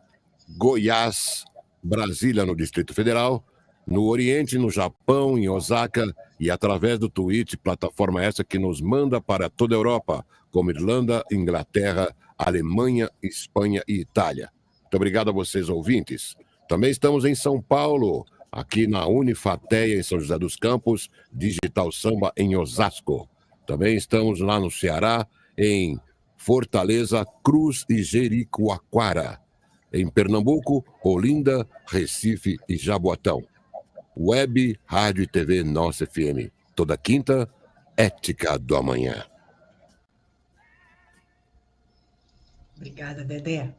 Goiás, Brasília, no Distrito Federal. No Oriente, no Japão, em Osaka, e através do Twitch, plataforma essa que nos manda para toda a Europa, como Irlanda, Inglaterra, Alemanha, Espanha e Itália. Muito obrigado a vocês, ouvintes. Também estamos em São Paulo, aqui na Unifateia, em São José dos Campos, Digital Samba, em Osasco. Também estamos lá no Ceará, em Fortaleza, Cruz e Jericoacoara. Em Pernambuco, Olinda, Recife e Jaboatão. Web, Rádio e TV Nossa FM. Toda quinta, Ética do Amanhã. Obrigada, Dedé.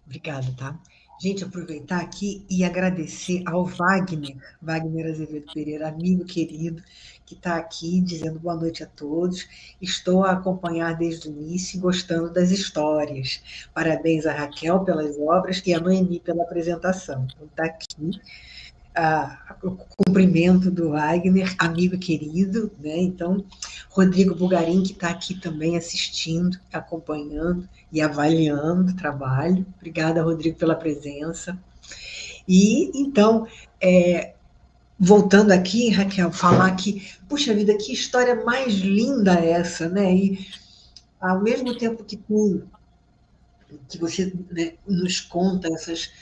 Obrigada, tá? Gente, aproveitar aqui e agradecer ao Wagner Azevedo Pereira, amigo querido, que está aqui dizendo boa noite a todos. Estou a acompanhar desde o início, gostando das histórias. Parabéns a Raquel pelas obras e a Noemi pela apresentação. Então, está aqui o cumprimento do Wagner, amigo querido, né? Então, Rodrigo Bugarim, que está aqui também assistindo, acompanhando e avaliando o trabalho. Obrigada, Rodrigo, pela presença. E, então, voltando aqui, Raquel, falar que, puxa vida, que história mais linda essa, né? E, ao mesmo tempo que você, né, nos conta essas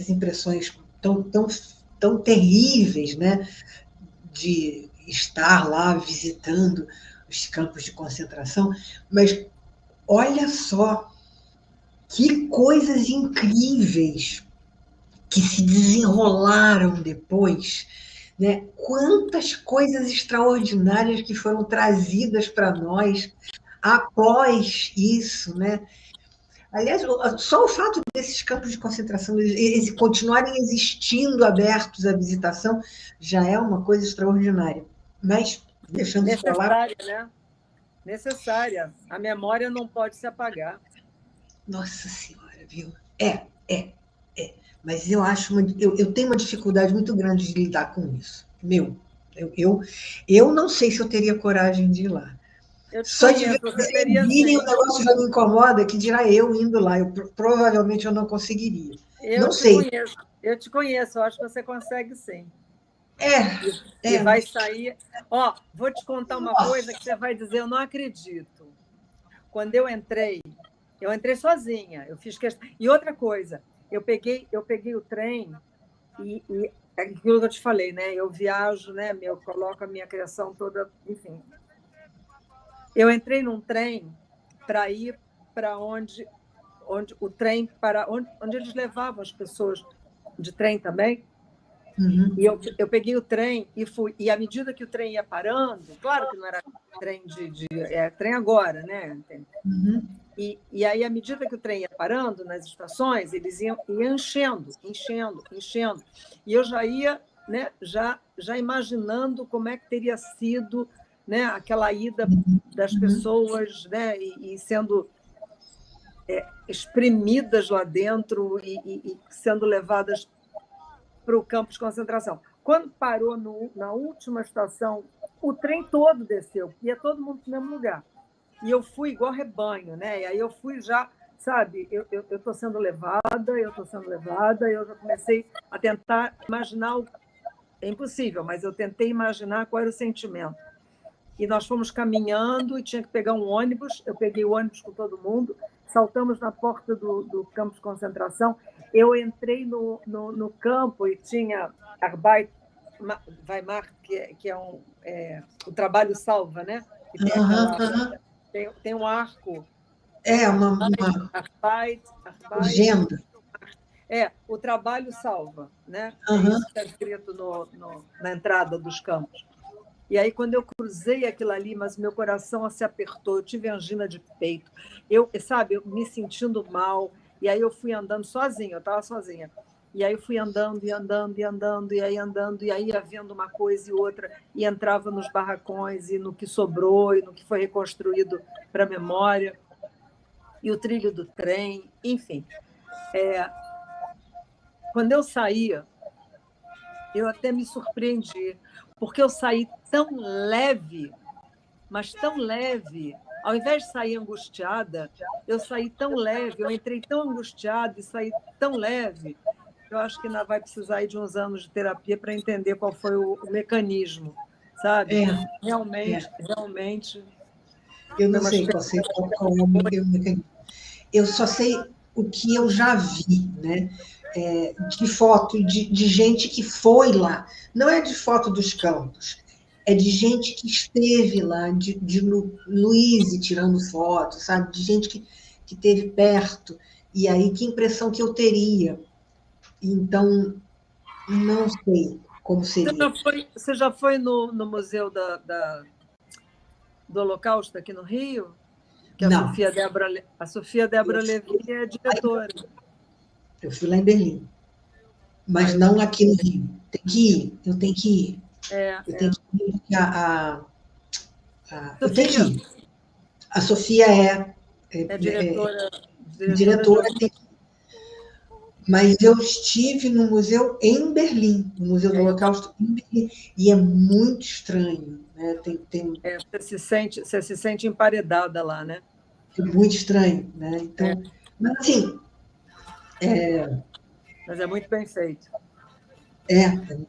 impressões tão terríveis, né, de estar lá visitando os campos de concentração, mas olha só que coisas incríveis que se desenrolaram depois, né? Quantas coisas extraordinárias que foram trazidas para nós após isso, né? Aliás, só o fato desses campos de concentração eles continuarem existindo abertos à visitação já é uma coisa extraordinária. Mas, deixando de falar... Necessária, né? Necessária. A memória não pode se apagar. Nossa Senhora, viu? Mas eu acho eu tenho uma dificuldade muito grande de lidar com isso. Eu não sei se eu teria coragem de ir lá. Só de ver vocês virem, o negócio já me incomoda, que dirá eu indo lá. Provavelmente eu não conseguiria. Não sei. Eu te conheço, eu acho que você consegue sim. E vai sair... vou te contar uma coisa que você vai dizer, eu não acredito. Quando eu entrei sozinha, eu fiz questão... E outra coisa, eu peguei o trem e aquilo que eu te falei, né? Eu viajo, né? Eu coloco a minha criação toda, enfim... Eu entrei num trem para ir para onde o trem onde eles levavam as pessoas de trem também. Uhum. E eu peguei o trem e fui. E à medida que o trem ia parando, claro que não era trem trem agora, né? Uhum. E aí, à medida que o trem ia parando nas estações, eles iam enchendo. E eu já ia, né, já imaginando como é que teria sido, né, aquela ida das pessoas, né, e sendo exprimidas lá dentro e sendo levadas para o campo de concentração. Quando parou na última estação, o trem todo desceu, ia todo mundo para o mesmo lugar. E eu fui igual rebanho, né? E aí eu fui já, sabe, eu estou sendo levada, eu já comecei a tentar imaginar é impossível, mas eu tentei imaginar qual era o sentimento. E nós fomos caminhando e tinha que pegar um ônibus. Eu peguei o ônibus com todo mundo, saltamos na porta do campo de concentração. Eu entrei no campo e tinha Arbeit Weimar, que é o trabalho salva, né? Que tem um arco. Uma Arbeit, agenda. O trabalho salva, né? Uhum. Isso está escrito na entrada dos campos. E aí, quando eu cruzei aquilo ali, mas meu coração se apertou, eu tive angina de peito, eu me sentindo mal, e aí eu fui andando sozinha, eu estava sozinha. E aí eu fui andando, e aí ia vendo uma coisa e outra, e entrava nos barracões, e no que sobrou, e no que foi reconstruído para a memória, e o trilho do trem, enfim. Quando eu saía, eu até me surpreendi, porque eu saí tão leve, mas tão leve. Ao invés de sair angustiada, eu saí tão leve, eu entrei tão angustiada e saí tão leve. Eu acho que ainda vai precisar de uns anos de terapia para entender qual foi o mecanismo, sabe? Realmente. Eu não sei qual é o mecanismo. Eu só sei o que eu já vi, né? De foto de gente que foi lá. Não é de foto dos campos, é de gente que esteve lá, de Luiz tirando foto, sabe? De gente que esteve perto. E aí, que impressão que eu teria? Então, não sei como seria. Você já foi no Museu do Holocausto aqui no Rio? Que não. A Sofia Débora Levi é diretora. Eu fui lá em Berlim, mas não aqui no Rio. Eu tenho que ir. Eu tenho que ir porque eu tenho que ir. A Sofia é diretora. Diretora mas eu estive no museu em Berlim, no Museu do Holocausto em Berlim, e é muito estranho, né? Você se sente emparedada lá, né? É muito estranho, né? Então, mas assim, mas é muito bem feito.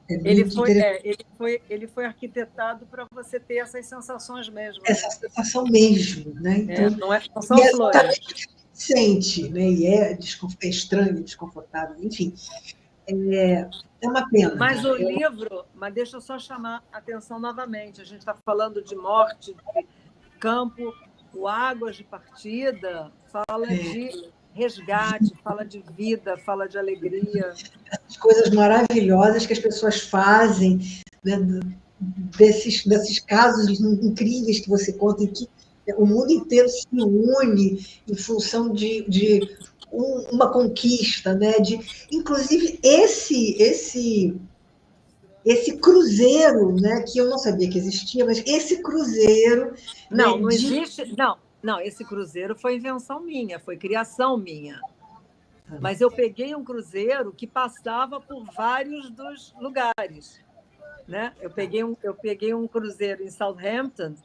Ele foi arquitetado para você ter essas sensações mesmo. Essa sensação mesmo, né? Então, não são flores. Sente, né? E é estranho, desconfortável, enfim. É uma pena. Mas o livro, deixa eu só chamar a atenção novamente. A gente está falando de morte, de campo, o Águas de Partida fala de resgate, fala de vida, fala de alegria. As coisas maravilhosas que as pessoas fazem, né? desses casos incríveis que você conta, em que o mundo inteiro se une em função de uma conquista, né? Inclusive, esse cruzeiro, né? Que eu não sabia que existia, mas esse cruzeiro... Não existe... Não, esse cruzeiro foi invenção minha, foi criação minha. Mas eu peguei um cruzeiro que passava por vários dos lugares, né? Eu peguei um cruzeiro em Southampton.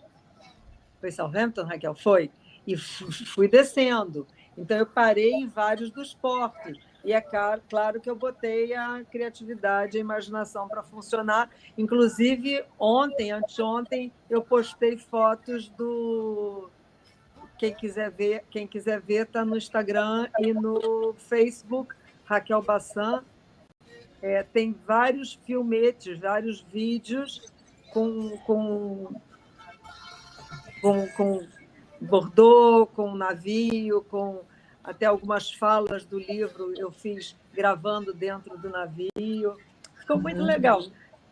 Foi Southampton, Raquel? Foi. E fui descendo. Então, eu parei em vários dos portos. E é claro que eu botei a criatividade, a imaginação para funcionar. Inclusive, anteontem, eu postei fotos do... Quem quiser ver, está no Instagram e no Facebook, Raquel Bassan. Tem vários filmetes, vários vídeos com Bordeaux, com navio, com até algumas falas do livro eu fiz gravando dentro do navio. Ficou muito legal.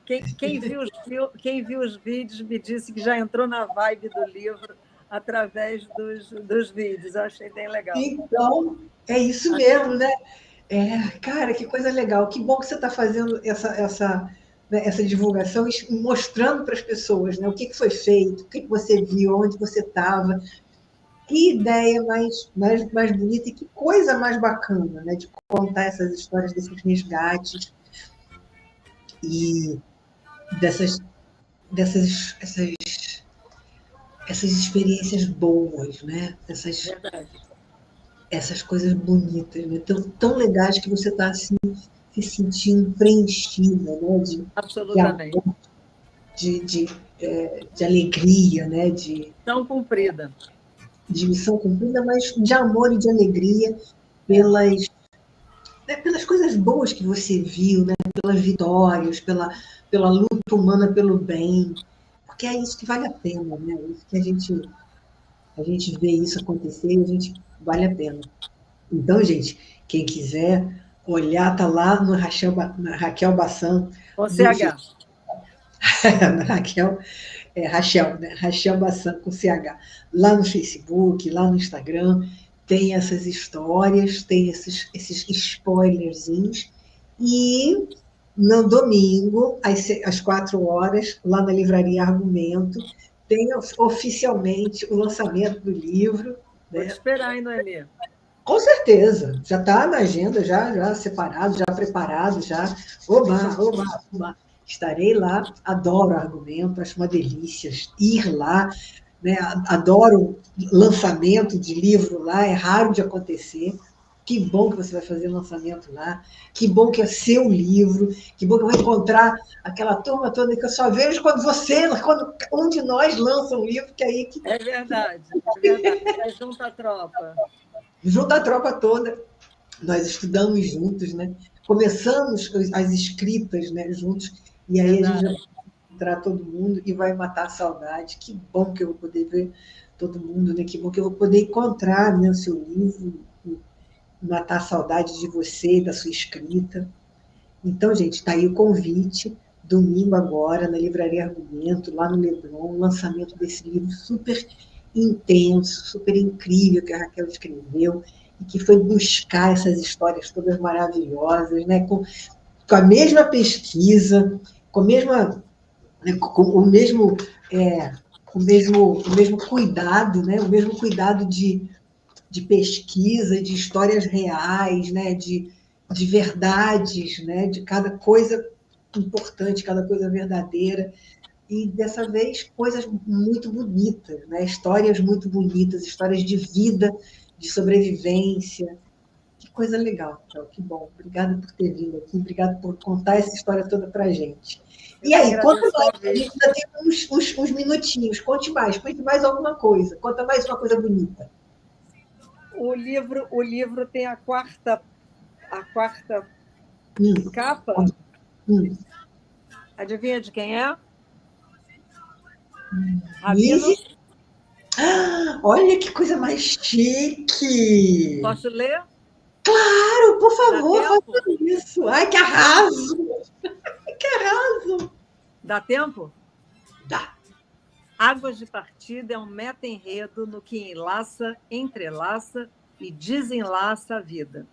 Quem viu os vídeos me disse que já entrou na vibe do livro através dos vídeos. Eu achei bem legal. Então, é isso mesmo, né? Cara, que coisa legal. Que bom que você está fazendo essa divulgação e mostrando para as pessoas, né, o que foi feito, o que você viu, onde você estava. Que ideia mais bonita e que coisa mais bacana, né, de contar essas histórias desses resgates. E dessas, essas experiências boas, né? Essas coisas bonitas, né? Tão legais que você está assim, se sentindo preenchida, né? Absolutamente. De alegria, né? De missão cumprida. De missão cumprida, mas de amor e de alegria pelas coisas boas que você viu, né? Pelas vitórias, pela luta humana pelo bem, porque é isso que vale a pena, né? É isso que a gente vê isso acontecer e a gente vale a pena. Então, gente, quem quiser olhar, tá lá no na Raquel Bassan. Com CH. Na Rachel, né? Rachel Bassan com CH. Lá no Facebook, lá no Instagram, tem essas histórias, tem esses spoilerzinhos. E no domingo, às 4h, lá na Livraria Argumento, tem oficialmente o lançamento do livro. Vou te esperar, hein, Noemi? Com certeza. Já está na agenda, já separado, já preparado, já. Oba. Estarei lá, adoro Argumento, acho uma delícia ir lá, né? Adoro lançamento de livro lá, é raro de acontecer. Que bom que você vai fazer lançamento lá, que bom que é seu livro, que bom que eu vou encontrar aquela turma toda que eu só vejo quando um de nós lança um livro, que aí que... É verdade. É junto à tropa. Junto à tropa toda. Nós estudamos juntos, né? Começamos as escritas, né, juntos, e aí a gente vai encontrar todo mundo e vai matar a saudade. Que bom que eu vou poder ver todo mundo, né? Que bom que eu vou poder encontrar, né, o seu livro, matar a saudade de você, da sua escrita. Então, gente, está aí o convite, domingo agora, na Livraria Argumento, lá no Leblon, o lançamento desse livro super intenso, super incrível que a Raquel escreveu, e que foi buscar essas histórias todas maravilhosas, né? com a mesma pesquisa, com o mesmo cuidado, né? O mesmo cuidado de pesquisa, de histórias reais, né? de verdades, né? De cada coisa importante, cada coisa verdadeira. E, dessa vez, coisas muito bonitas, né? Histórias muito bonitas, histórias de vida, de sobrevivência. Que coisa legal, Raquel, que bom. Obrigada por ter vindo aqui, obrigada por contar essa história toda para a gente. E aí, conta mais, a gente ainda tem uns minutinhos, conte mais alguma coisa, conta mais uma coisa bonita. O livro tem a quarta capa. Adivinha de quem é? Rabino. Olha que coisa mais chique! Posso ler? Claro, por favor, faça isso. Ai, que arraso! Que arraso! Dá tempo? Dá. Águas de Partida é um meta-enredo no que enlaça, entrelaça e desenlaça a vida.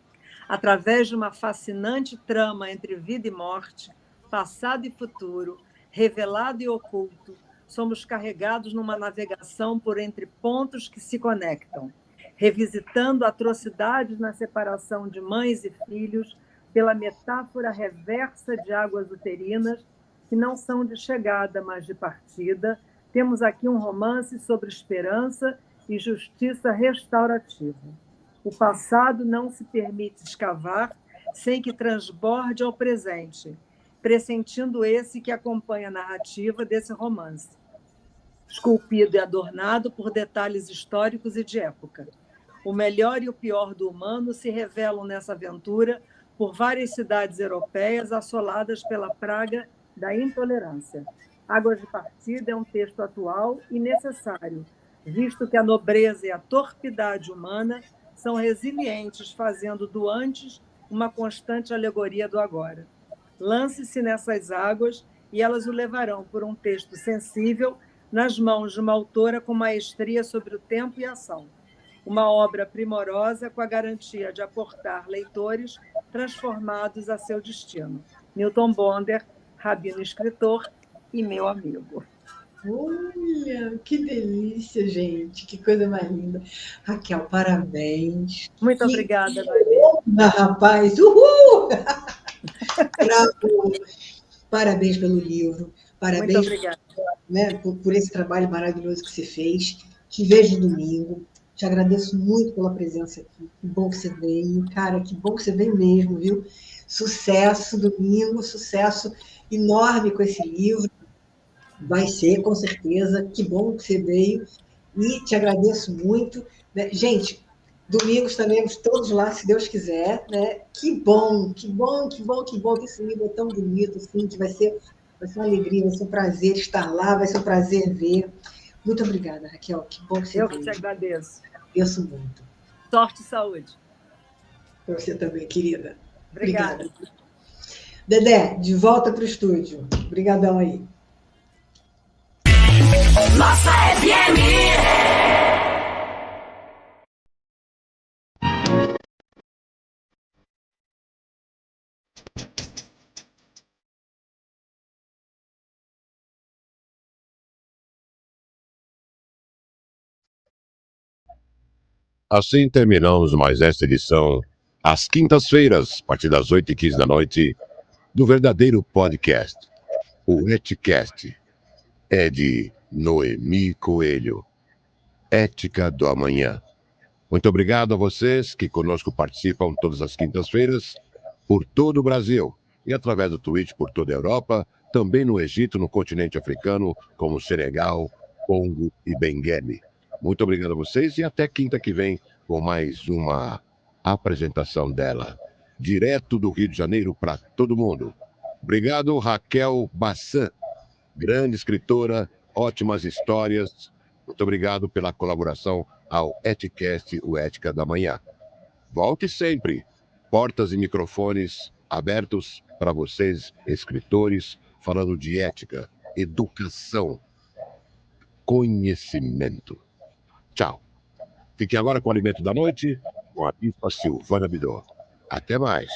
Através de uma fascinante trama entre vida e morte, passado e futuro, revelado e oculto, somos carregados numa navegação por entre pontos que se conectam, revisitando atrocidades na separação de mães e filhos pela metáfora reversa de águas uterinas que não são de chegada, mas de partida. Temos aqui um romance sobre esperança e justiça restaurativa. O passado não se permite escavar sem que transborde ao presente, pressentindo esse que acompanha a narrativa desse romance, esculpido e adornado por detalhes históricos e de época. O melhor e o pior do humano se revelam nessa aventura por várias cidades europeias assoladas pela praga da intolerância. Águas de Partida é um texto atual e necessário, visto que a nobreza e a torpidade humana são resilientes, fazendo do antes uma constante alegoria do agora. Lance-se nessas águas e elas o levarão por um texto sensível nas mãos de uma autora com maestria sobre o tempo e a ação. Uma obra primorosa com a garantia de aportar leitores transformados a seu destino. Newton Bonder, rabino escritor e meu amigo. Olha, que delícia, gente. Que coisa mais linda. Raquel, parabéns. Muito obrigada, Noemi. Rapaz. Uhul! Bravo. Parabéns pelo livro. Parabéns, Muito obrigada. Né, por esse trabalho maravilhoso que você fez. Te vejo domingo. Te agradeço muito pela presença aqui. Que bom que você veio. Cara, que bom que você veio mesmo, viu? Sucesso domingo, sucesso enorme com esse livro. Vai ser, com certeza. Que bom que você veio. E te agradeço muito. Né? Gente, domingo estaremos todos lá, se Deus quiser. Né? Que bom, que bom, que bom, que bom que esse livro é tão bonito, assim, que vai ser uma alegria, vai ser um prazer estar lá, vai ser um prazer ver. Muito obrigada, Raquel. Que bom que você Eu veio. que te agradeço. Agradeço muito. Sorte e saúde. Para você também, querida. Obrigada. Dedé, de volta para o estúdio. Obrigadão aí. Nossa FM! Assim terminamos mais esta edição, às quintas-feiras, a partir das 8h15 da noite, do verdadeiro podcast, o Eticast. É de Noemi Coelho. Ética do Amanhã. Muito obrigado a vocês que conosco participam todas as quintas-feiras, por todo o Brasil, e através do Twitch por toda a Europa, também no Egito, no continente africano, como Senegal, Congo e Benguele. Muito obrigado a vocês e até quinta que vem com mais uma apresentação dela, direto do Rio de Janeiro para todo mundo. Obrigado, Raquel Bassan, grande escritora, ótimas histórias. Muito obrigado pela colaboração ao Eticast, o Ética da Manhã. Volte sempre. Portas e microfones abertos para vocês, escritores, falando de ética, educação, conhecimento. Tchau. Fiquem agora com o Alimento da Noite, com a Bispa Silvana Bidot. Até mais.